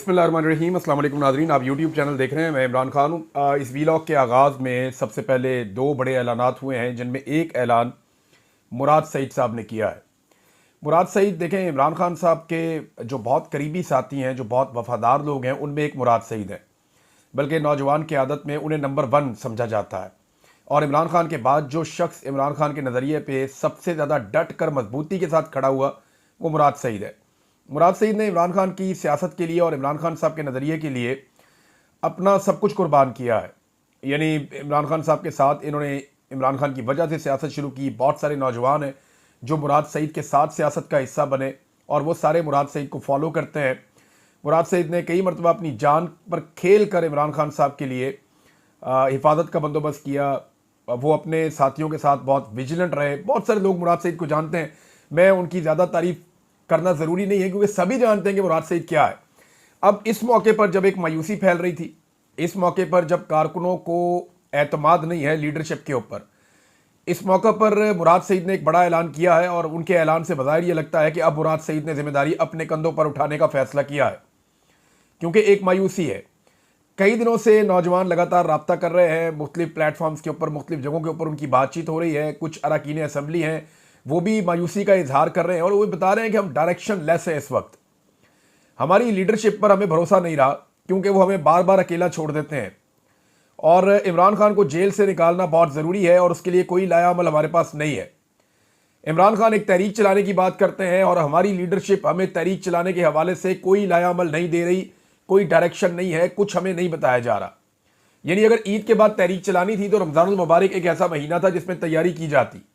बिस्मिल्लाहिर्रहमानिर्रहीम। अस्सलाम वालेकुम नाज़रीन, आप यूट्यूब चैनल देख रहे हैं। मैं इमरान खान हूँ। इस वीलॉग के आगाज़ में सबसे पहले दो बड़े ऐलानात हुए हैं, जिनमें एक ऐलान मुराद सईद साहब ने किया है। मुराद सईद देखें, इमरान खान साहब के जो बहुत करीबी साथी हैं, जो बहुत वफ़ादार लोग हैं, उनमें एक मुराद सईद है। बल्कि नौजवान की आदत में उन्हें नंबर 1 समझा जाता है। और इमरान खान के बाद जो शख्स इमरान खान के नज़रिए पे सबसे ज़्यादा डट कर मजबूती के साथ खड़ा हुआ, वो मुराद सईद है। मुराद सईद ने इमरान खान की सियासत के लिए और इमरान खान साहब के नज़रिए के लिए अपना सब कुछ कुर्बान किया है। यानी इमरान खान साहब के साथ इन्होंने इमरान खान की वजह से सियासत शुरू की। बहुत सारे नौजवान हैं जो मुराद सईद के साथ सियासत का हिस्सा बने और वो सारे मुराद सईद को फॉलो करते हैं। मुराद सईद ने कई मरतबा अपनी जान पर खेल कर इमरान खान साहब के लिए हिफाजत का बंदोबस्त किया। वो अपने साथियों के साथ बहुत विजिलेंट रहे। बहुत सारे लोग मुराद सईद को जानते हैं, मैं उनकी ज़्यादा तारीफ करना ज़रूरी नहीं है, क्योंकि सभी जानते हैं कि मुराद सईद क्या है। अब इस मौके पर जब एक मायूसी फैल रही थी, इस मौके पर जब कारकुनों को एतमाद नहीं है लीडरशिप के ऊपर, इस मौके पर मुराद सईद ने एक बड़ा ऐलान किया है। और उनके ऐलान से बज़ाहिर ये लगता है कि अब मुराद सईद ने जिम्मेदारी अपने कंधों पर उठाने का फैसला किया है, क्योंकि एक मायूसी है। कई दिनों से नौजवान लगातार रब्ता कर रहे हैं, मुख्तलिफ प्लेटफॉर्म्स के ऊपर, मुख्तलिफ जगहों के ऊपर उनकी बातचीत हो रही है। कुछ अरकान असम्बली हैं, वो भी मायूसी का इजहार कर रहे हैं और वो बता रहे हैं कि हम डायरेक्शन लेस है। इस वक्त हमारी लीडरशिप पर हमें भरोसा नहीं रहा, क्योंकि वो हमें बार बार अकेला छोड़ देते हैं। और इमरान खान को जेल से निकालना बहुत ज़रूरी है और उसके लिए कोई लायाअमल हमारे पास नहीं है। इमरान खान एक तहरीक चलाने की बात करते हैं और हमारी लीडरशिप हमें तहरीक चलाने के हवाले से कोई लायाअमल नहीं दे रही, कोई डायरेक्शन नहीं है, कुछ हमें नहीं बताया जा रहा। यानी अगर ईद के बाद तहरीक चलानी थी तो रमज़ानुल मुबारक एक ऐसा महीना था जिसमें तैयारी की जाती।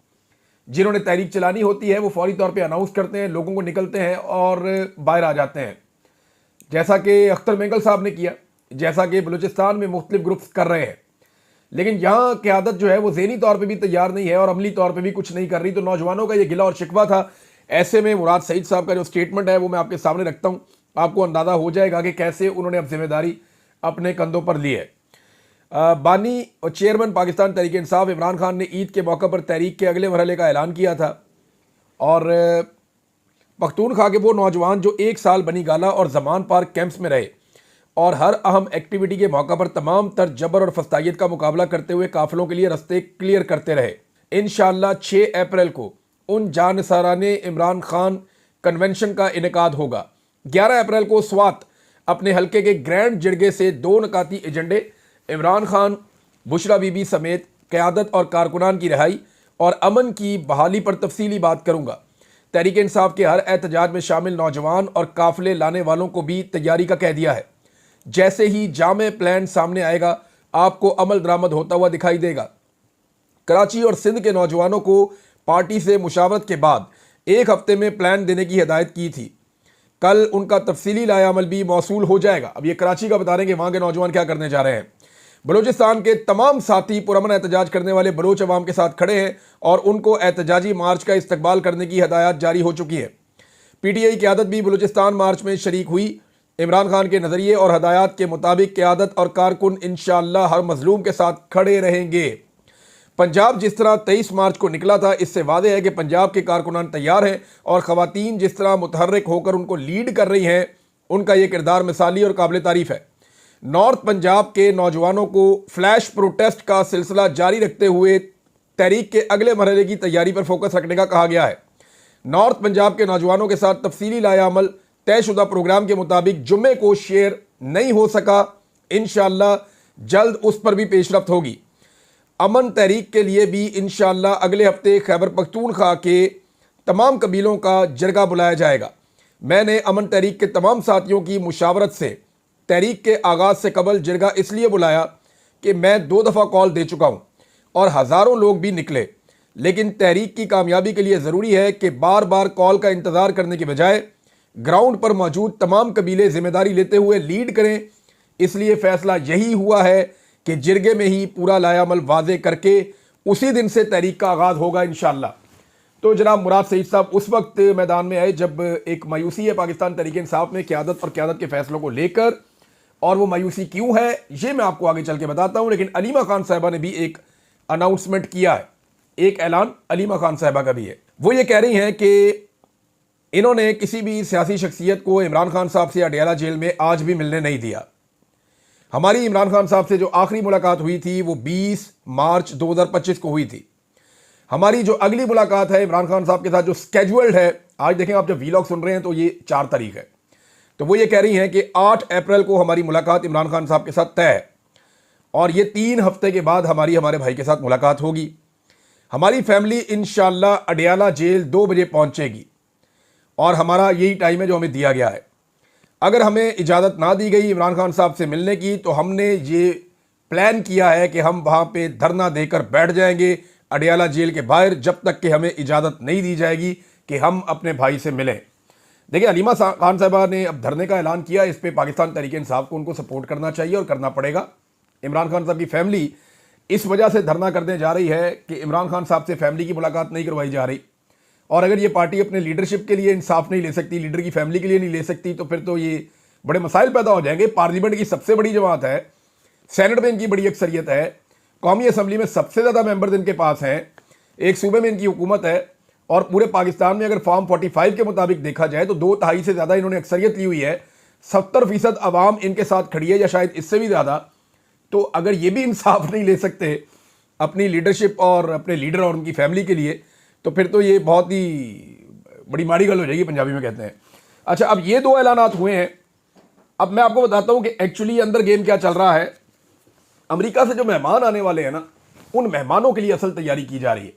जिन्होंने तहरीक चलानी होती है वो फौरी तौर पे अनाउंस करते हैं, लोगों को निकलते हैं और बाहर आ जाते हैं, जैसा कि अख्तर मेंगल साहब ने किया, जैसा कि बलूचिस्तान में मुख्तलिफ ग्रुप्स कर रहे हैं। लेकिन यहाँ क़यादत जो है वो ज़हनी तौर पे भी तैयार नहीं है और अमली तौर पे भी कुछ नहीं कर रही। तो नौजवानों का ये गिला और शिकवा था। ऐसे में मुराद सईद साहब का जो स्टेटमेंट है वो मैं आपके सामने रखता हूँ, आपको अंदाज़ा हो जाएगा कि कैसे उन्होंने अब जिम्मेदारी अपने कंधों पर ली है। बानी और चेयरमैन पाकिस्तान तहरीक इंसाफ इमरान खान ने ईद के मौके पर तहरीक के अगले मरहले का ऐलान किया था। और पख्तूनख्वा के वो नौजवान जो 1 साल बनी गाला और जमान पार्क कैंप्स में रहे और हर अहम एक्टिविटी के मौका पर तमाम तर जबर और फस्तायत का मुकाबला करते हुए काफिलों के लिए रास्ते क्लियर करते रहे। इंशाअल्लाह 6 अप्रैल को उन जानिसाराने इमरान खान कन्वेंशन का इनेकाद होगा। 11 अप्रैल को स्वात अपने हल्के के ग्रैंड जिरगे से 2 नकाती एजेंडे, इमरान खान, बुशरा बीबी समेत क़यादत और कारकुनान की रिहाई और अमन की बहाली पर तफसीली बात करूंगा। तहरीक इंसाफ के हर एहतजाज में शामिल नौजवान और काफिले लाने वालों को भी तैयारी का कह दिया है। जैसे ही जामे प्लान सामने आएगा आपको अमल दरामद होता हुआ दिखाई देगा। कराची और सिंध के नौजवानों को पार्टी से मुशावरत के बाद 1 हफ्ते में प्लान देने की हिदायत की थी। कल उनका तफसीली लायाअमल भी मौसूल हो जाएगा। अब ये कराची का बता रहे हैं कि वहाँ के नौजवान क्या करने जा रहे हैं। बलूचिस्तान के तमाम साथी पुरअमन एहतजाज करने वाले बलोच अवाम के साथ खड़े हैं और उनको एहतजाजी मार्च का इस्तकबाल करने की हदायत जारी हो चुकी है। PTI क़यादत भी बलूचिस्तान मार्च में शरीक हुई। इमरान खान के नज़रिए और हदायत के मुताबिक क़यादत और कारकुन इंशाअल्लाह हर मजलूम के साथ खड़े रहेंगे। पंजाब जिस तरह 23 मार्च को निकला था, इससे वादे है कि पंजाब के कारकुनान तैयार हैं और ख़वातीन जिस तरह मुतहर्रिक होकर उनको लीड कर रही हैं, उनका यह किरदार मिसाली और काबिल तारीफ़ है। नॉर्थ पंजाब के नौजवानों को फ्लैश प्रोटेस्ट का सिलसिला जारी रखते हुए तहरीक के अगले मरहले की तैयारी पर फोकस रखने का कहा गया है। नॉर्थ पंजाब के नौजवानों के साथ तफसीली लायाअमल तयशुदा प्रोग्राम के मुताबिक जुम्मे को शेयर नहीं हो सका, इंशाअल्लाह जल्द उस पर भी पेशरफ्त होगी। अमन तहरीक के लिए भी इंशाअल्लाह अगले हफ्ते खैबर पख्तूनख्वा के तमाम कबीलों का जरगा बुलाया जाएगा। मैंने अमन तहरीक के तमाम साथियों की मुशावरत से तहरीक के आगाज़ से कबल जरगा इसलिए बुलाया कि मैं 2 दफ़ा कॉल दे चुका हूँ और हज़ारों लोग भी निकले। लेकिन तहरीक की कामयाबी के लिए ज़रूरी है कि बार बार कॉल का इंतज़ार करने के बजाय ग्राउंड पर मौजूद तमाम कबीले जिम्मेदारी लेते हुए लीड करें। इसलिए फ़ैसला यही हुआ है कि जिरगे में ही पूरा लायाअमल वाज़े करके उसी दिन से तहरीक का आगाज़ होगा इंशाअल्लाह। तो जनाब मुराद सईद साहब उस वक्त मैदान में आए जब एक मायूसी है पाकिस्तान तहरीक इंसाफ में क़यादत और क़यादत के फ़ैसलों को लेकर, और वो मायूसी क्यों है ये मैं आपको आगे चल के बताता हूँ। लेकिन अलीमा खान साहिबा ने भी एक अनाउंसमेंट किया है, एक ऐलान अलीमा खान साहिबा का भी है। वो ये कह रही हैं कि इन्होंने किसी भी सियासी शख्सियत को इमरान खान साहब से अडयाला जेल में आज भी मिलने नहीं दिया। हमारी इमरान खान साहब से जो आखिरी मुलाकात हुई थी वो 20 मार्च 2025 को हुई थी। हमारी जो अगली मुलाकात है इमरान खान साहब के साथ जो स्केड्यूल्ड है, आज देखें आप जब वीलॉग सुन रहे हैं तो ये 4 तारीख है, तो वो ये कह रही हैं कि 8 अप्रैल को हमारी मुलाकात इमरान खान साहब के साथ तय है और ये 3 हफ्ते के बाद हमारे भाई के साथ मुलाकात होगी। हमारी फैमिली इंशाल्लाह अडयाला जेल 2 बजे पहुंचेगी और हमारा यही टाइम है जो हमें दिया गया है। अगर हमें इजाज़त ना दी गई इमरान खान साहब से मिलने की तो हमने ये प्लान किया है कि हम वहाँ पे धरना देकर बैठ जाएंगे अडयाला जेल के बाहर जब तक कि हमें इजाज़त नहीं दी जाएगी कि हम अपने भाई से मिलें। देखिए हलीमा खान साहबा ने अब धरने का ऐलान किया, इस पर पाकिस्तान तहरीक इंसाफ को उनको सपोर्ट करना चाहिए और करना पड़ेगा। इमरान खान साहब की फैमिली इस वजह से धरना करने जा रही है कि इमरान खान साहब से फैमिली की मुलाकात नहीं करवाई जा रही और अगर ये पार्टी अपने लीडरशिप के लिए इंसाफ नहीं ले सकती, लीडर की फैमिली के लिए नहीं ले सकती, तो फिर तो ये बड़े मसाइल पैदा हो जाएंगे। पार्लियामेंट की सबसे बड़ी जमात है, सेनेट में इनकी बड़ी अक्सरियत है, कौमी असम्बली में सबसे ज़्यादा मेंबर्स इनके पास हैं, एक सूबे में इनकी हुकूमत है और पूरे पाकिस्तान में अगर फॉर्म 45 के मुताबिक देखा जाए तो 2/3 से ज़्यादा इन्होंने अक्सरियत ली हुई है। 70% आवाम इनके साथ खड़ी है या शायद इससे भी ज़्यादा। तो अगर ये भी इंसाफ नहीं ले सकते अपनी लीडरशिप और अपने लीडर और उनकी फैमिली के लिए, तो फिर तो ये बहुत ही बड़ी माड़ी गल हो जाएगी, पंजाबी में कहते हैं। अच्छा, अब ये 2 ऐलानात हुए हैं। अब मैं आपको बताता हूं कि एक्चुअली अंदर गेम क्या चल रहा है। अमेरिका से जो मेहमान आने वाले हैं ना, उन मेहमानों के लिए असल तैयारी की जा रही है।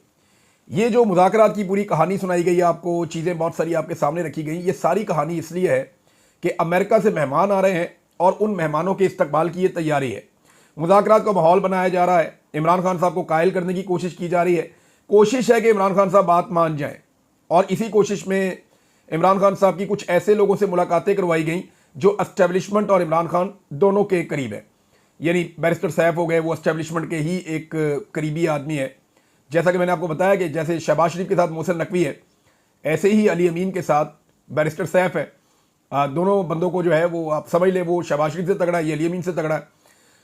ये जो मुज़ाकरात की पूरी कहानी सुनाई गई है आपको, चीज़ें बहुत सारी आपके सामने रखी गई, ये सारी कहानी इसलिए है कि अमेरिका से मेहमान आ रहे हैं और उन मेहमानों के इस्तकबाल की ये तैयारी है। मुज़ाकरात का माहौल बनाया जा रहा है, इमरान खान साहब को कायल करने की कोशिश की जा रही है। कोशिश है कि इमरान खान साहब बात मान जाएं और इसी कोशिश में इमरान खान साहब की कुछ ऐसे लोगों से मुलाकातें करवाई गई जो एस्टेब्लिशमेंट और इमरान खान दोनों के करीब है। यानी बैरिस्टर सैफ हो गए, वो एस्टेब्लिशमेंट के ही एक करीबी आदमी है। जैसा कि मैंने आपको बताया कि जैसे शहबाज शरीफ के साथ मोहसिन नकवी है, ऐसे ही अली अमीन के साथ बैरिस्टर सैफ है। दोनों बंदों को जो है वो आप समझ लें, वो शहबाज शरीफ से तगड़ा है, ये अली अमीन से तगड़ा है।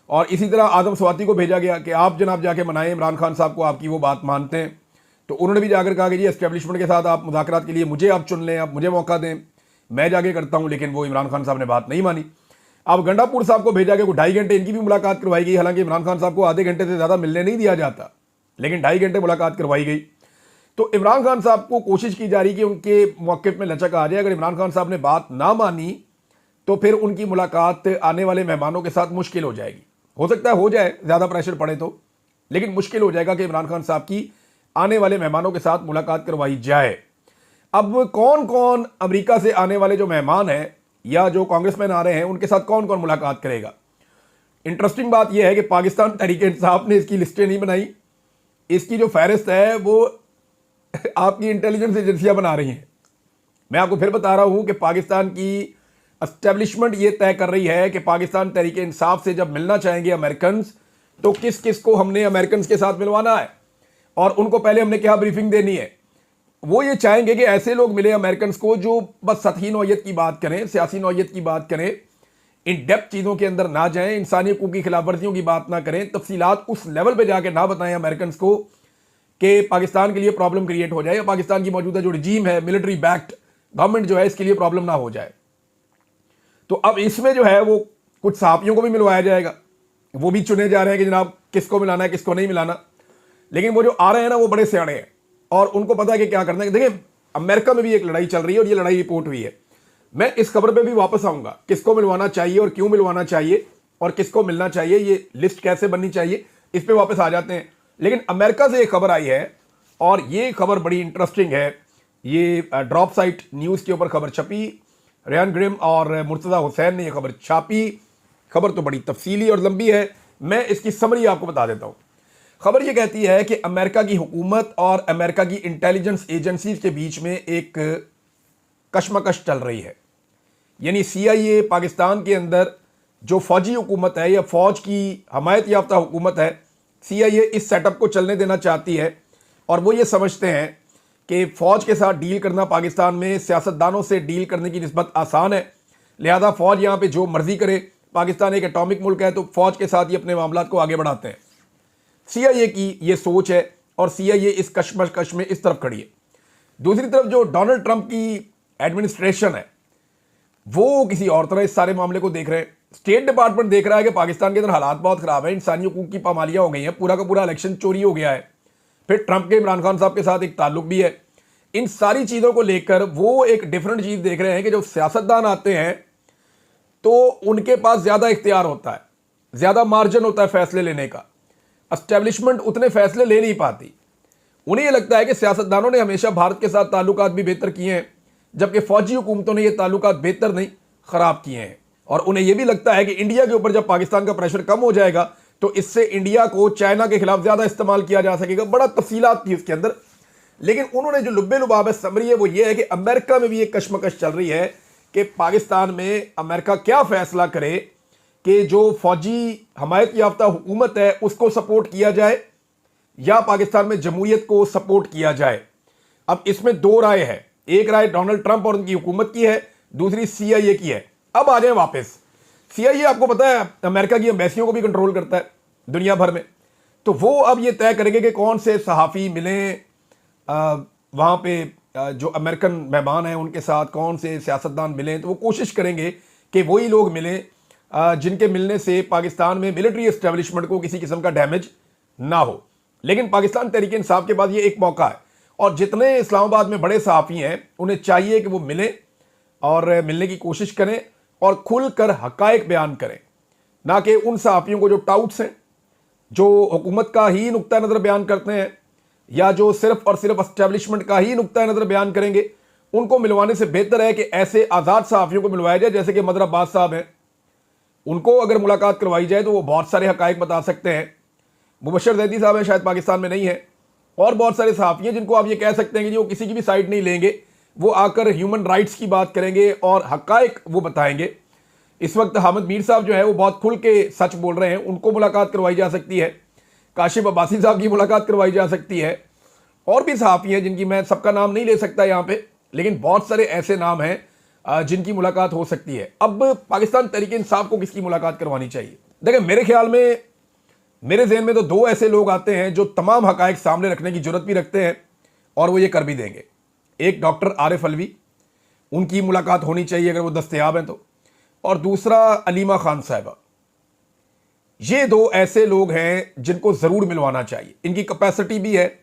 और इसी तरह आदम स्वाति को भेजा गया कि आप जनाब जाके मनाएं इमरान खान साहब को, आपकी वो बात मानते हैं। तो उन्होंने भी जाकर कहा कि जी एस्टेब्लिशमेंट के साथ आप मुज़ाकरात के लिए मुझे आप चुन लें, आप मुझे मौका दें, मैं जाके करता हूं। लेकिन वो इमरान खान साहब ने बात नहीं मानी। अब गंडापुर साहब को भेजा गया, को 2.5 घंटे इनकी भी मुलाकात करवाई गई। हालांकि इमरान खान साहब को आधे घंटे से ज़्यादा मिलने नहीं दिया जाता, लेकिन 2.5 घंटे मुलाकात करवाई गई। तो इमरान खान साहब को कोशिश की जा रही कि उनके मौक़िफ़ में लचक आ जाए। अगर इमरान खान साहब ने बात ना मानी तो फिर उनकी मुलाकात आने वाले मेहमानों के साथ मुश्किल हो जाएगी। हो सकता है हो जाए, ज़्यादा प्रेशर पड़े तो, लेकिन मुश्किल हो जाएगा कि इमरान खान साहब की आने वाले मेहमानों के साथ मुलाकात करवाई जाए। अब कौन कौन अमेरिका से आने वाले जो मेहमान हैं या जो कांग्रेसमैन आ रहे हैं उनके साथ कौन कौन मुलाकात करेगा? इंटरेस्टिंग बात यह है कि पाकिस्तान तहरीक इंसाफ ने इसकी लिस्टें नहीं बनाई। इसकी जो फहरिस्त है वो आपकी इंटेलिजेंस एजेंसियां बना रही हैं। मैं आपको फिर बता रहा हूं कि पाकिस्तान की एस्टेब्लिशमेंट ये तय कर रही है कि पाकिस्तान तहरीक इंसाफ से जब मिलना चाहेंगे अमेरिकन, तो किस किस को हमने अमेरिकन के साथ मिलवाना है और उनको पहले हमने क्या ब्रीफिंग देनी है। वो ये चाहेंगे कि ऐसे लोग मिले अमेरिकन को जो बस सतही नौयत की बात करें, सियासी नौयत की बात करें, इन डेप्थ चीज़ों के अंदर ना जाएं, इंसानी हकूक़ की खिलाफवर्जियों की बात ना करें, तफसीलात उस लेवल पे जाके ना बताएं अमेरिकन को कि पाकिस्तान के लिए प्रॉब्लम क्रिएट हो जाए या पाकिस्तान की मौजूदा जो रिजीम है, मिलिट्री बैक्ड गवर्नमेंट जो है, इसके लिए प्रॉब्लम ना हो जाए। तो अब इसमें जो है वो कुछ सहाफ़ियों को भी मिलवाया जाएगा, वो भी चुने जा रहे हैं कि जनाब किसको मिलाना है किसको नहीं मिलाना। लेकिन वो जो आ रहे हैं ना वो बड़े सियाणे हैं और उनको पता है कि क्या करना है। देखिए अमेरिका में भी एक लड़ाई चल रही है और ये लड़ाई रिपोर्ट हुई है। मैं इस खबर पे भी वापस आऊंगा, किसको मिलवाना चाहिए और क्यों मिलवाना चाहिए और किसको मिलना चाहिए, ये लिस्ट कैसे बननी चाहिए, इस पे वापस आ जाते हैं। लेकिन अमेरिका से एक खबर आई है और ये खबर बड़ी इंटरेस्टिंग है। ये ड्रॉप साइट न्यूज़ के ऊपर खबर छपी, रेहान ग्रिम और मुर्तज़ा हुसैन ने यह खबर छापी। खबर तो बड़ी तफसीली और लंबी है, मैं इसकी समरी आपको बता देता हूँ। खबर यह कहती है कि अमेरिका की हुकूमत और अमेरिका की इंटेलिजेंस एजेंसीज के बीच में एक कशमकश चल रही है। यानी CIA पाकिस्तान के अंदर जो फौजी हुकूमत है या फौज की हमायत याफ्ता हुकूमत है, CIA इस सेटअप को चलने देना चाहती है और वो ये समझते हैं कि फ़ौज के साथ डील करना पाकिस्तान में सियासतदानों से डील करने की निस्बत आसान है, लिहाजा फ़ौज यहाँ पे जो मर्ज़ी करे। पाकिस्तान एक एटॉमिक मुल्क है तो फ़ौज के साथ ही अपने मामला को आगे बढ़ाते हैं। CIA की ये सोच है और CIA इस कशमकश में इस तरफ खड़ी है। दूसरी तरफ जो डोनाल्ड ट्रंप की एडमिनिस्ट्रेशन है वो किसी और तरह इस सारे मामले को देख रहे हैं। स्टेट डिपार्टमेंट देख रहा है कि पाकिस्तान के अंदर हालात बहुत खराब है, इंसानी हकूक की पामालियां हो गई हैं, पूरा का पूरा इलेक्शन चोरी हो गया है, फिर ट्रंप के इमरान खान साहब के साथ एक ताल्लुक भी है। इन सारी चीज़ों को लेकर वो एक डिफरेंट चीज़ देख रहे हैं कि जब सियासतदान आते हैं तो उनके पास ज़्यादा इख्तियार होता है, ज़्यादा मार्जिन होता है फैसले लेने का। एस्टेब्लिशमेंट उतने फैसले ले नहीं पाती। उन्हें यह लगता है कि सियासतदानों ने हमेशा भारत के साथ ताल्लुकात भी बेहतर किए हैं, जबकि फौजी हुकूमतों ने ये ताल्लुकात बेहतर नहीं ख़राब किए हैं। और उन्हें यह भी लगता है कि इंडिया के ऊपर जब पाकिस्तान का प्रेशर कम हो जाएगा तो इससे इंडिया को चाइना के खिलाफ ज़्यादा इस्तेमाल किया जा सकेगा। बड़ा तफसीलात थी उसके अंदर, लेकिन उन्होंने जो लुब्बे लुबाब है समरी है वो ये है कि अमेरिका में भी एक कशमकश चल रही है कि पाकिस्तान में अमेरिका क्या फैसला करे कि जो फौजी हमायत याफ्ता हुकूमत है उसको सपोर्ट किया जाए या पाकिस्तान में जमहूरियत को सपोर्ट किया जाए। अब इसमें दो राय है, एक राय डोनाल्ड ट्रंप और उनकी हुकूमत की है, दूसरी CIA की है। अब आ जाए वापस, CIA आपको पता है अमेरिका की एम्बेसियों को भी कंट्रोल करता है दुनिया भर में, तो वो अब ये तय करेंगे कि कौन से सहाफ़ी मिलें वहाँ पे, जो अमेरिकन मेहमान हैं उनके साथ कौन से सियासतदान मिलें। तो वो कोशिश करेंगे कि वही लोग मिलें जिनके मिलने से पाकिस्तान में मिलिट्री एस्टेब्लिशमेंट को किसी किस्म का डैमेज ना हो। लेकिन पाकिस्तान तहरीक इंसाफ के बाद ये एक मौका है, और जितने इस्लामाबाद में बड़े सहाफ़ी हैं उन्हें चाहिए कि वो मिलें और मिलने की कोशिश करें और खुलकर हक़ाइक़ बयान करें, ना कि उन सहाफ़ियों को जो टाउट्स हैं, जो हुकूमत का ही नुक्ता नज़र बयान करते हैं या जो सिर्फ और सिर्फ एस्टेब्लिशमेंट का ही नुक्ता नज़र बयान करेंगे। उनको मिलवाने से बेहतर है कि ऐसे आज़ाद सहाफ़ियों को मिलवाया जाए, जैसे कि मदर अब्बास साहब हैं, उनको अगर मुलाकात करवाई जाए तो वो बहुत सारे हक़ाइक़ बता सकते हैं। मुबशर ज़ैदी साहब हैं, शायद पाकिस्तान में नहीं है, और बहुत सारे सहाफ़ी हैं जिनको आप ये कह सकते हैं कि जी वो किसी की भी साइड नहीं लेंगे, वो आकर ह्यूमन राइट्स की बात करेंगे और हक़ाइक़ वो बताएंगे। इस वक्त हामिद मीर साहब जो है वो बहुत खुल के सच बोल रहे हैं, उनको मुलाकात करवाई जा सकती है। काशिफ अब्बासी साहब की मुलाकात करवाई जा सकती है, और भी सहाफ़ी हैं जिनकी मैं सबका नाम नहीं ले सकता यहाँ पे, लेकिन बहुत सारे ऐसे नाम हैं जिनकी मुलाकात हो सकती है। अब पाकिस्तान तहरीक इंसाफ को किसकी मुलाकात करवानी चाहिए? देखिए मेरे ख्याल में, मेरे जहन में तो दो ऐसे लोग आते हैं जो तमाम हक़ाइक़ सामने रखने की जरूरत भी रखते हैं और वो ये कर भी देंगे। एक डॉक्टर आरिफ अलवी, उनकी मुलाकात होनी चाहिए अगर वो दस्तयाब हैं तो, और दूसरा अलीमा खान साहिबा। ये दो ऐसे लोग हैं जिनको ज़रूर मिलवाना चाहिए। इनकी कैपेसिटी भी है,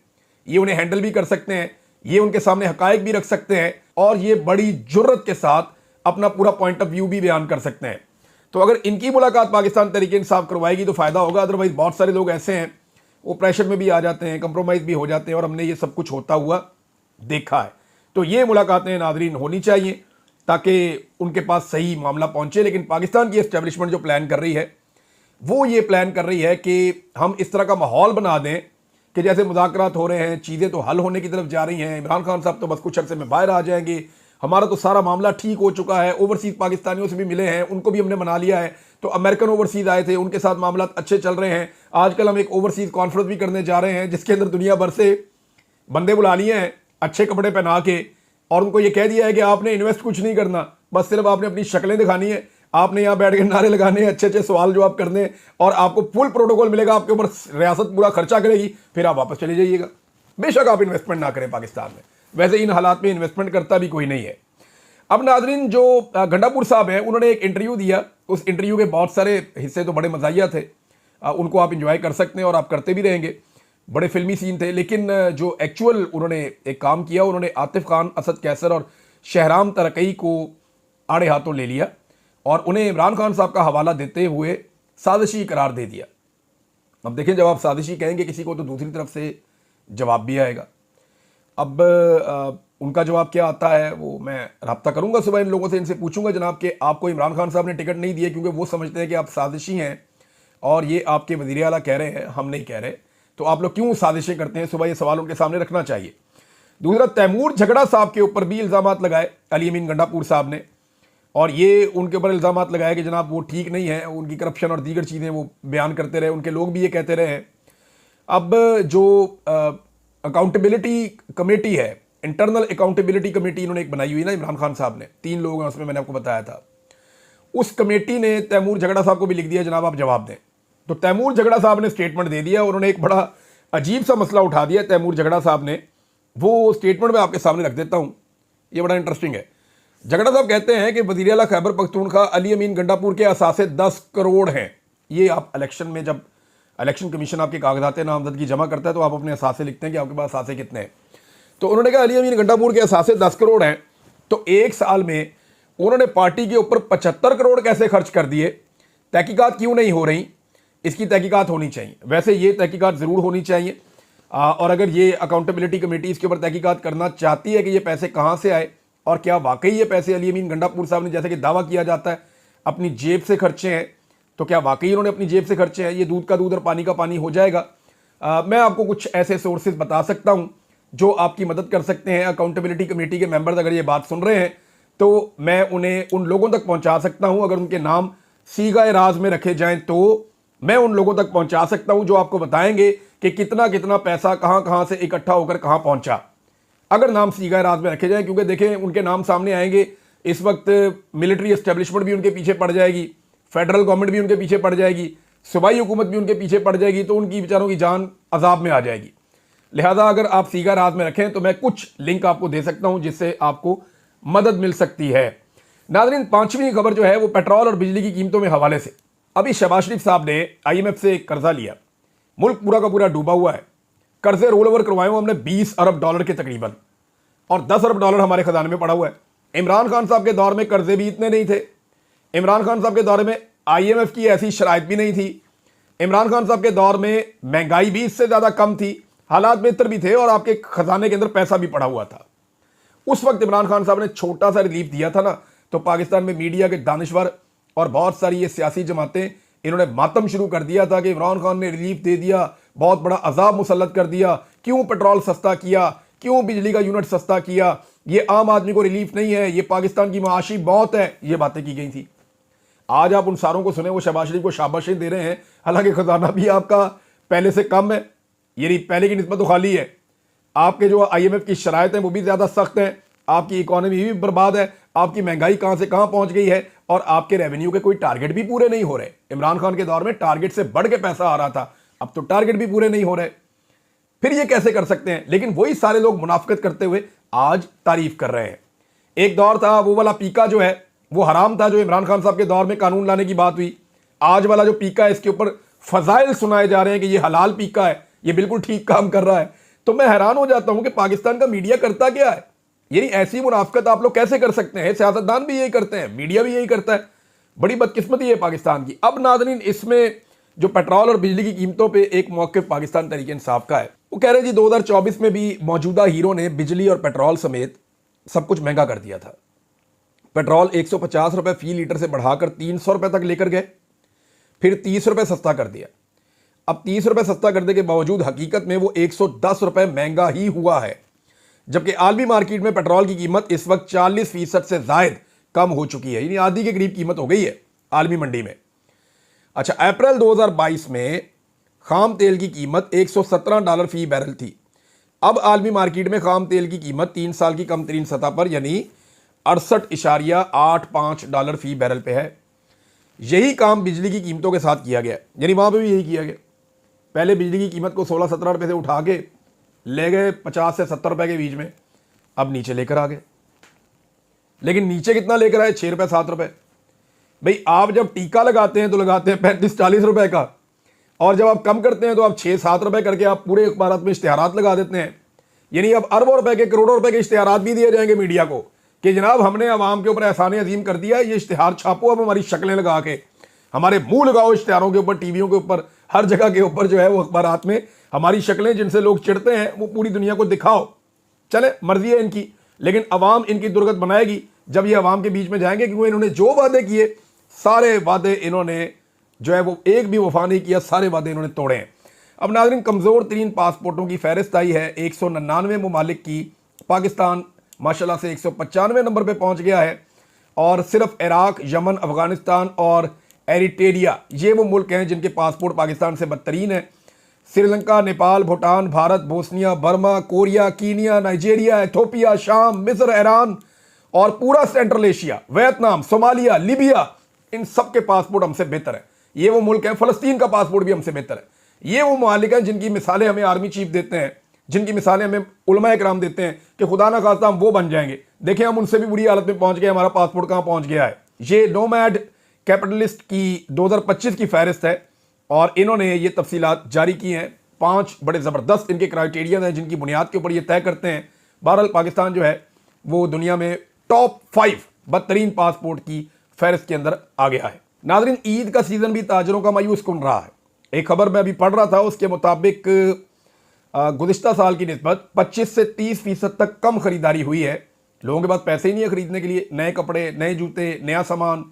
ये उन्हें हैंडल भी कर सकते हैं, ये उनके सामने हक़ाइक़ भी रख सकते हैं, और ये बड़ी जुर्रत के साथ अपना पूरा पॉइंट ऑफ व्यू भी बयान कर सकते हैं। तो अगर इनकी मुलाकात पाकिस्तान तहरीक इंसाफ करवाएगी तो फ़ायदा होगा। अदरवाइज़ बहुत सारे लोग ऐसे हैं वो प्रेशर में भी आ जाते हैं, कंप्रोमाइज़ भी हो जाते हैं, और हमने ये सब कुछ होता हुआ देखा है। तो ये मुलाकातें नाज़रीन होनी चाहिए ताकि उनके पास सही मामला पहुँचे। लेकिन पाकिस्तान की एस्टेब्लिशमेंट जो प्लान कर रही है वो ये प्लान कर रही है कि हम इस तरह का माहौल बना दें कि जैसे मुज़ाकरात हो रहे हैं, चीज़ें तो हल होने की तरफ जा रही हैं, इमरान खान साहब तो बस कुछ अर्से में बाहर आ जाएंगे, हमारा तो सारा मामला ठीक हो चुका है, ओवरसीज़ पाकिस्तानियों से भी मिले हैं, उनको भी हमने मना लिया है, तो अमेरिकन ओवरसीज़ आए थे, उनके साथ मामला अच्छे चल रहे हैं। आजकल हम एक ओवरसीज़ कॉन्फ्रेंस भी करने जा रहे हैं जिसके अंदर दुनिया भर से बंदे बुला लिए हैं अच्छे कपड़े पहना के, और उनको ये कह दिया है कि आपने इन्वेस्ट कुछ नहीं करना, बस सिर्फ आपने अपनी शक्लें दिखानी है, आपने यहाँ बैठ के नारे लगाने हैं, अच्छे अच्छे सवाल जवाब करने, और आपको फुल प्रोटोकॉल मिलेगा, आपके ऊपर रियासत पूरा खर्चा करेगी, फिर आप वापस चले जाइएगा। बेशक आप इन्वेस्टमेंट ना करें पाकिस्तान में, वैसे इन हालात में इन्वेस्टमेंट करता भी कोई नहीं है। अब नाजरीन, जो गंडापुर साहब हैं उन्होंने एक इंटरव्यू दिया, उस इंटरव्यू के बहुत सारे हिस्से तो बड़े मज़ाहिया थे, उनको आप इंजॉय कर सकते हैं और आप करते भी रहेंगे, बड़े फिल्मी सीन थे। लेकिन जो एक्चुअल उन्होंने एक काम किया, उन्होंने आतिफ खान, असद कैसर और शहराम तरकई को आड़े हाथों ले लिया और उन्हें इमरान खान साहब का हवाला देते हुए साजिशी करार दे दिया। अब देखें, जब आप साजिशी कहेंगे किसी को तो दूसरी तरफ से जवाब भी आएगा। अब उनका जवाब क्या आता है वो मैं रब्ता करूंगा सुबह इन लोगों से, इनसे पूछूंगा जनाब कि आपको इमरान खान साहब ने टिकट नहीं दिए क्योंकि वो समझते हैं कि आप साजिशी हैं और ये आपके वज़ीर आला कह रहे हैं, हम नहीं कह रहे, तो आप लोग क्यों साजिशें करते हैं? सुबह ये सवाल उनके सामने रखना चाहिए। दूसरा, तैमूर झगड़ा साहब के ऊपर भी इल्ज़ामात लगाए अली अमीन गंडापुर साहब ने, और ये उनके ऊपर इल्ज़ामात लगाए कि जनाब वो ठीक नहीं है, उनकी करप्शन और दीगर चीज़ें वो बयान करते रहे, उनके लोग भी ये कहते रहे हैं। अब जो अकाउंटेबिलिटी कमेटी है, इंटरनल अकाउंटेबिलिटी कमेटी इन्होंने एक बनाई हुई ना इमरान खान साहब ने, 3 लोग हैं उसमें, मैंने आपको बताया था, उस कमेटी ने तैमूर झगड़ा साहब को भी लिख दिया जनाब आप जवाब दें। तो तैमूर झगड़ा साहब ने स्टेटमेंट दे दिया, उन्होंने एक बड़ा अजीब सा मसला उठा दिया तैमूर झगड़ा साहब ने। वो स्टेटमेंट मैं आपके सामने रख देता हूँ, ये बड़ा इंटरेस्टिंग है। झगड़ा साहब कहते हैं कि वज़ीर आला खैबर पख्तूनख्वा अली अमीन गंडापुर के असासे 10 करोड़ हैं। ये आप इलेक्शन में, जब इलेक्शन कमीशन आपके कागजात नामजदगी जमा करता है तो आप अपने असासे लिखते हैं कि आपके पास असासे कितने हैं। तो उन्होंने कहा अली अमीन गंडापुर के असासे 10 करोड़ हैं, तो एक साल में उन्होंने पार्टी के ऊपर 75 करोड़ कैसे खर्च कर दिए? तहकीकात क्यों नहीं हो रही? इसकी तहकीकात होनी चाहिए। वैसे ये तहकीकात ज़रूर होनी चाहिए, और अगर ये अकाउंटेबिलिटी कमेटी इसके ऊपर तहकीकात करना चाहती है कि ये पैसे कहाँ से आए और क्या वाकई ये पैसे अली अमीन गंडापुर साहब ने, जैसे कि दावा किया जाता है, अपनी जेब से खर्चे हैं, तो क्या वाकई उन्होंने अपनी जेब से खर्चे हैं? ये दूध का दूध और पानी का पानी हो जाएगा। मैं आपको कुछ ऐसे सोर्सेज बता सकता हूँ जो आपकी मदद कर सकते हैं। अकाउंटेबिलिटी कमेटी के मेंबर्स अगर ये बात सुन रहे हैं तो मैं उन्हें उन लोगों तक पहुँचा सकता हूँ। अगर उनके नाम सीगाए राज में रखे जाएँ तो मैं उन लोगों तक पहुँचा सकता हूँ जो आपको बताएंगे कि कितना कितना पैसा कहाँ कहाँ से इकट्ठा होकर कहाँ पहुँचा, अगर नाम सीगाए राज में रखे जाएँ। क्योंकि देखें, उनके नाम सामने आएंगे, इस वक्त मिलिट्री एस्टेब्लिशमेंट भी उनके पीछे पड़ जाएगी, फेडरल गवर्नमेंट भी उनके पीछे पड़ जाएगी, सूबाई हुकूमत भी उनके पीछे पड़ जाएगी, तो उनकी बेचारों की जान अजाब में आ जाएगी। लिहाजा अगर आप सीगाए राज में रखें तो मैं कुछ लिंक आपको दे सकता हूं जिससे आपको मदद मिल सकती है। नाज़रीन, पांचवी खबर जो है वो पेट्रोल और बिजली की कीमतों में हवाले से। अभी शहबाज शरीफ साहब ने IMF से एक कर्जा लिया, मुल्क पूरा का पूरा डूबा हुआ है। कर्जे रोल ओवर करवाए हुए हमने $20 अरब के तकरीबन, और $10 अरब हमारे खजाने में पड़ा हुआ है। इमरान खान साहब के दौर में कर्जे भी इतने नहीं थे। इमरान खान साहब के दौर में IMF की ऐसी शराइत भी नहीं थी। इमरान खान साहब के दौर में महंगाई भी इससे ज़्यादा कम थी, हालात बेहतर भी थे और आपके खजाने के अंदर पैसा भी पड़ा हुआ था। उस वक्त इमरान खान साहब ने छोटा सा रिलीफ दिया था ना, तो पाकिस्तान में मीडिया के दानिश्वर और बहुत सारी ये सियासी जमातें, इन्होंने मातम शुरू कर दिया था कि इमरान खान ने रिलीफ दे दिया, बहुत बड़ा अजाब मुसल्लत कर दिया, क्यों पेट्रोल सस्ता किया, क्यों बिजली का यूनिट सस्ता किया, ये आम आदमी को रिलीफ नहीं है, ये पाकिस्तान की माशी बहुत है, ये बातें की गई थी। आज आप उन सारों को सुने, वो शहबाज शरीफ को शाबाशी दे रहे हैं, हालांकि खजाना भी आपका पहले से कम है, यानी पहले की निस्बत तो खाली है। आपके जो IMF की शराइत हैं वो भी ज़्यादा सख्त हैं, आपकी इकॉनमी भी बर्बाद है, आपकी महंगाई कहाँ से कहाँ पहुँच गई है, और आपके रेवेन्यू के कोई टारगेट भी पूरे नहीं हो रहे। इमरान खान के दौर में टारगेट से बढ़ के पैसा आ रहा था, अब तो टारगेट भी पूरे नहीं हो रहे। फिर ये कैसे कर सकते हैं? लेकिन वही सारे लोग मुनाफिकत करते हुए आज तारीफ कर रहे हैं। एक दौर था वो वाला पीका जो है वो हराम था, जो इमरान खान साहब के दौर में कानून लाने की बात हुई। आज वाला जो पीका है इसके ऊपर फजाइल सुनाए जा रहे हैं कि ये हलाल पीका है, ये बिल्कुल ठीक काम कर रहा है। तो मैं हैरान हो जाता हूं कि पाकिस्तान का मीडिया करता क्या है। यानी ऐसी मुनाफिकत आप लोग कैसे कर सकते हैं? सियासतदान भी यही करते हैं, मीडिया भी यही करता है। बड़ी बदकिस्मती है पाकिस्तान की। अब नाज़रीन, इसमें जो पेट्रोल और बिजली की कीमतों पे एक मौक़िफ़ पाकिस्तान तहरीक इंसाफ का है। वो कह रहे जी 2024 में भी मौजूदा हीरो ने बिजली और पेट्रोल समेत सब कुछ महंगा कर दिया था। पेट्रोल 150 रुपये फी लीटर से बढ़ाकर 300 रुपये तक लेकर गए, फिर 30 रुपये सस्ता कर दिया। अब 30 रुपये सस्ता करने के बावजूद हकीकत में वो 110 रुपये महंगा ही हुआ है, जबकि आलमी मार्केट में पेट्रोल की कीमत इस वक्त 40% से ज़ायद कम हो चुकी है, यानी आधी के करीब कीमत हो गई है आलमी मंडी में। अच्छा, अप्रैल 2022 में खाम तेल की कीमत $117 फी बैरल थी। अब आलमी मार्केट में खाम तेल की कीमत 3 साल की कम तरीन सतह पर यानी $68.85 फी बैरल पे है। यही काम बिजली की कीमतों के साथ किया गया, यानी वहाँ पे भी यही किया गया। पहले बिजली की कीमत को 16-17 रुपये से उठा के ले गए 50 से 70 रुपये के बीच में, अब नीचे लेकर आ गए। लेकिन नीचे कितना लेकर आए? 6 रुपये 7 रुपये। भाई, आप जब टीका लगाते हैं तो लगाते हैं 35-40 रुपये का, और जब आप कम करते हैं तो आप 6-7 रुपये करके आप पूरे अखबारात में इश्तिहारात लगा देते हैं। यानी अब अरबों रुपए के, करोड़ों रुपए के इश्तिहारात भी दिए जाएंगे मीडिया को कि जनाब हमने आवाम के ऊपर एहसान अजीम कर दिया, ये इश्तिहार छापो, अब हमारी शक्लें लगा के, हमारे मुंह लगाओ इश्तिहारों के ऊपर, टीवियों के ऊपर, हर जगह के ऊपर जो है वो अखबारात में हमारी शक्लें जिनसे लोग चिढ़ते हैं वो पूरी दुनिया को दिखाओ। चले, मर्जी है इनकी, लेकिन अवाम इनकी दुर्गत बनाएगी जब ये अवाम के बीच में जाएंगे, क्योंकि इन्होंने जो वादे किए सारे वादे इन्होंने जो है वो एक भी वफा नहीं किया, सारे वादे इन्होंने तोड़े हैं। अब नाज़रीन, कमज़ोर तरीन पासपोर्टों की फहरिस्त आई है 199 ममालिक की। पाकिस्तान माशाल्लाह से 195 नंबर पे पहुंच गया है, और सिर्फ इराक, यमन, अफगानिस्तान और एरिट्रिया ये वो मुल्क हैं जिनके पासपोर्ट पाकिस्तान से बदतरीन है। Sri Lanka, Nepal, Bhutan, Bharat, Bosnia, Burma, Korea, Kenya, Nigeria, Ethiopia, शाम, मिस्र, ईरान और पूरा central Asia, Vietnam, Somalia, Libya, इन सब के पासपोर्ट हमसे बेहतर है। ये वो मुल्क हैं, फ़लस्तीन का पासपोर्ट भी हमसे बेहतर है। ये वो मालिक हैं जिनकी मिसालें हमें आर्मी चीफ देते हैं, जिनकी मिसालें हमें उलमा इकराम देते हैं कि खुदा ना खास्ता हम वो बन जाएंगे देखें हम उनसे भी बुरी हालत में पहुंच गए, हमारा पासपोर्ट कहां पहुंच गया है। ये नोमैड कैपिटलिस्ट की 2025 की फहरिस्त है और इन्होंने ये तफसीलात जारी की हैं। 5 बड़े ज़बरदस्त इनके क्राइटेरिया हैं जिनकी बुनियाद के ऊपर ये तय करते हैं। बहरहाल पाकिस्तान जो है वो दुनिया में टॉप 5 बदतरीन पासपोर्ट की फहरिस्त के अंदर आ गया है। नाज़रीन, ईद का सीज़न भी ताजरों का मायूस कुन रहा है। एक खबर मैं अभी पढ़ रहा था, उसके मुताबिक गुज़िश्ता साल की निस्बत 25 से 30% तक कम खरीदारी हुई है। लोगों के पास पैसे ही नहीं है खरीदने के लिए नए कपड़े, नए जूते, नया सामान,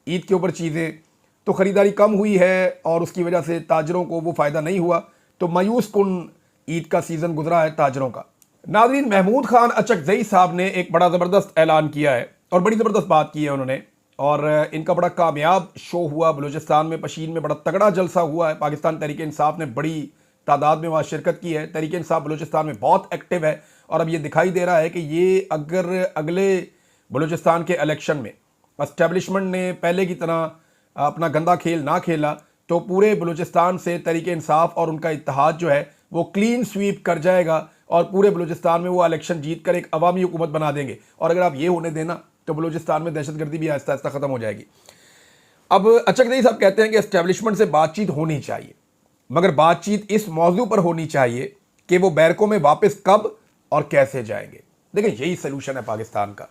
ईद के ऊपर चीज़ें, तो ख़रीदारी कम हुई है और उसकी वजह से ताजरों को वो फ़ायदा नहीं हुआ। तो मायूस कुन ईद का सीज़न गुजरा है ताजरों का। नाज़रीन, महमूद खान अचकज़ई साहब ने एक बड़ा ज़बरदस्त ऐलान किया है और बड़ी ज़बरदस्त बात की है उन्होंने, और इनका बड़ा कामयाब शो हुआ बलूचिस्तान में, पशीन में बड़ा तगड़ा जलसा हुआ है। पाकिस्तान तहरीक इंसाफ ने बड़ी तादाद में वहाँ शिरकत की है। तहरीक इंसाफ बलूचिस्तान में बहुत एक्टिव है और अब ये दिखाई दे रहा है कि ये अगर अगले बलूचिस्तान के इलेक्शन में एस्टेब्लिशमेंट ने पहले की तरह अपना गंदा खेल ना खेला तो पूरे बलूचिस्तान से तहरीक इंसाफ और उनका इत्तेहाद जो है वो क्लीन स्वीप कर जाएगा और पूरे बलूचिस्तान में वो इलेक्शन जीत कर एक अवामी हुकूमत बना देंगे। और अगर आप ये होने देना तो बलूचिस्तान में दहशतगर्दी भी आहिस्ता आहिस्ता ख़त्म हो जाएगी। अब अचकज़ई साहब कहते हैं कि एस्टेब्लिशमेंट से बातचीत होनी चाहिए, मगर बातचीत इस मौजू पर होनी चाहिए कि वो बैरकों में वापस कब और कैसे जाएंगे। देखिए, यही सलूशन है पाकिस्तान का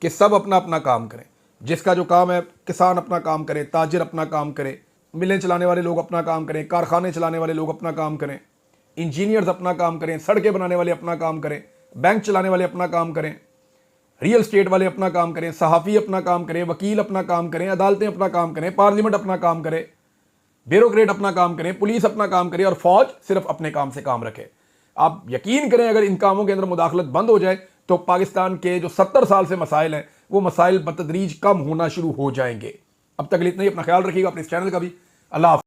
कि सब अपना अपना काम करें। जिसका जो काम है, किसान अपना काम करे, ताजिर अपना काम करे, मिलें चलाने वाले लोग अपना काम करें, कारखाने चलाने वाले लोग अपना काम करें, इंजीनियर्स अपना काम करें, सड़कें बनाने वाले अपना काम करें, बैंक चलाने वाले अपना काम करें, रियल स्टेट वाले अपना काम करें, सहाफ़ी अपना काम करें, वकील अपना काम करें, अदालतें अपना काम करें, पार्लियामेंट अपना काम करे, ब्यूरोक्रेट अपना काम करें, पुलिस अपना काम करे और फौज सिर्फ अपने काम से काम रखे। आप यकीन करें, अगर इन कामों के अंदर मुदाखलत बंद हो जाए तो पाकिस्तान के जो 70 साल से मसाइल हैं वो मसाइल बतदरीज कम होना शुरू हो जाएंगे। अब तक इतना ही। अपना ख्याल रखिएगा, अपने इस चैनल का भी। अल्लाह हाफ़िज़।